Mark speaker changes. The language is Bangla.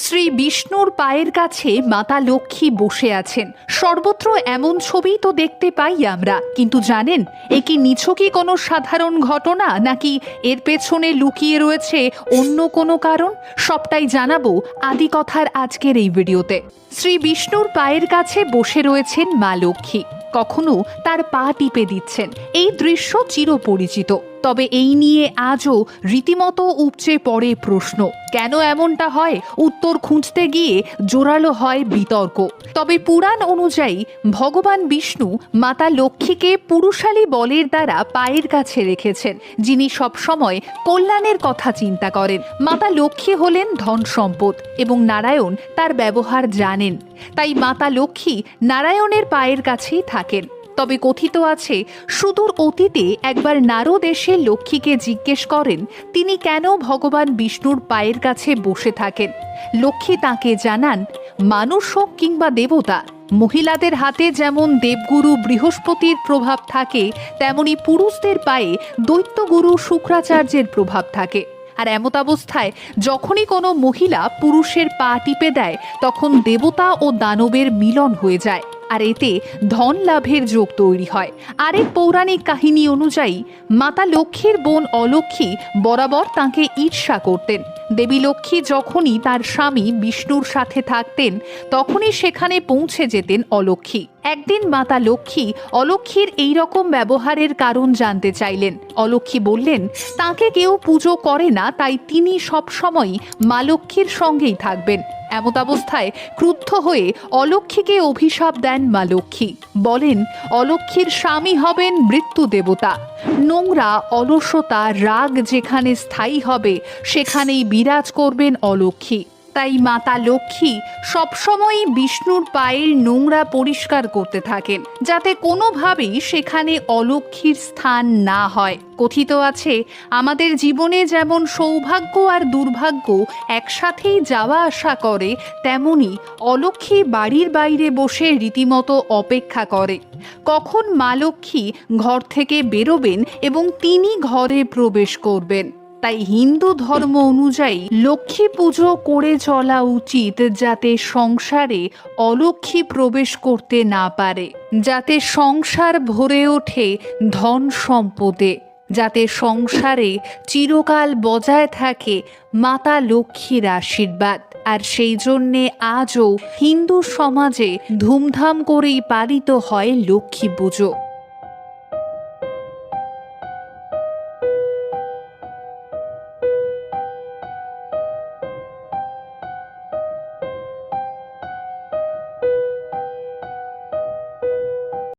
Speaker 1: শ্রী বিষ্ণুর পায়ের কাছে মাতা লক্ষ্মী বসে আছেন। সর্বত্র এমন ছবি তো দেখতে পাই আমরা, কিন্তু জানেন এ কি নিছকই কোনো সাধারণ ঘটনা, নাকি এর পেছনে লুকিয়ে রয়েছে অন্য কোনো কারণ? সবটাই জানাবো আদিকথার আজকের এই ভিডিওতে। শ্রী বিষ্ণুর পায়ের কাছে বসে রয়েছেন মা লক্ষ্মী, কখনো তার পা টিপে দিচ্ছেন। এই দৃশ্য চিরপরিচিত, তবে এই নিয়ে আজও রীতিমতো উপচে পড়ে প্রশ্ন। কেন এমনটা হয়? উত্তর খুঁজতে গিয়ে জোরালো হয় বিতর্ক। তবে পুরাণ অনুযায়ী ভগবান বিষ্ণু মাতা লক্ষ্মীকে পুরুষালী বলের দ্বারা পায়ের কাছে রেখেছেন, যিনি সবসময় কল্যাণের কথা চিন্তা করেন। মাতা লক্ষ্মী হলেন ধন সম্পদ এবং নারায়ণ তার ব্যবহার জানেন, তাই মাতা লক্ষ্মী নারায়ণের পায়ের কাছেই থাকেন। তবে কথিত আছে, সুদূর অতীতে একবার নারদ এসে লক্ষ্মীকে জিজ্ঞেস করেন তিনি কেন ভগবান বিষ্ণুর পায়ের কাছে বসে থাকেন। লক্ষ্মী তাকে জানান, মানুষ হোক কিংবা দেবতা, মহিলাদের হাতে যেমন দেবগুরু বৃহস্পতির প্রভাব থাকে, তেমনি পুরুষদের পায়ে দৈত্যগুরু শুক্রাচার্যের প্রভাব থাকে। আর এমতাবস্থায় যখনই কোনো মহিলা পুরুষের পা টিপে দেয়, তখন দেবতা ও দানবের মিলন হয়ে যায়, আর এতে ধন লাভের যোগ তৈরি হয়। আরেক পৌরাণিক কাহিনী অনুযায়ী মাতা লক্ষ্মীর বোন অলক্ষ্মী বরাবর তাঁকে ঈর্ষা করতেন। দেবী লক্ষ্মী যখনই তার স্বামী বিষ্ণুর সাথে থাকতেন, তখনই সেখানে পৌঁছে যেতেন অলক্ষ্মী। একদিন মাতা লক্ষ্মী অলক্ষ্মীর এই রকম ব্যবহারের কারণ জানতে চাইলেন। অলক্ষ্মী বললেন, তাকে কেউ পুজো করে না, তাই তিনি সবসময়ই মা লক্ষ্মীর সঙ্গেই থাকবেন। এমতাবস্থায় ক্রুদ্ধ হয়ে অলক্ষ্মীকে অভিশাপ দেন মা লক্ষ্মী। বলেন, অলক্ষ্মীর স্বামী হবেন মৃত্যু দেবতা। নোংরা, অলসতা, রাগ যেখানে স্থায়ী হবে, সেখানেই বিরাজ করবেন অলক্ষ্মী। তাই মাতা লক্ষ্মী সবসময়ই বিষ্ণুর পায়ের নোংরা পরিষ্কার করতে থাকেন, যাতে কোনোভাবেই সেখানে অলক্ষ্মীর স্থান না হয়। কথিত আছে, আমাদের জীবনে যেমন সৌভাগ্য আর দুর্ভাগ্য একসাথেই যাওয়া আসা করে, তেমনি অলক্ষ্মী বাড়ির বাইরে বসে রীতিমতো অপেক্ষা করে কখন মা লক্ষ্মী ঘর থেকে বেরোবেন এবং তিনি ঘরে প্রবেশ করবেন। তাই হিন্দু ধর্ম অনুযায়ী লক্ষ্মী পুজো করে চলা উচিত, যাতে সংসারে অলক্ষ্মী প্রবেশ করতে না পারে, যাতে সংসার ভরে ওঠে ধন সম্পদে, যাতে সংসারে চিরকাল বজায় থাকে মাতা লক্ষ্মীর আশীর্বাদ। আর সেই জন্যে আজও হিন্দু সমাজে ধুমধাম করেই পালিত হয় লক্ষ্মী পুজো।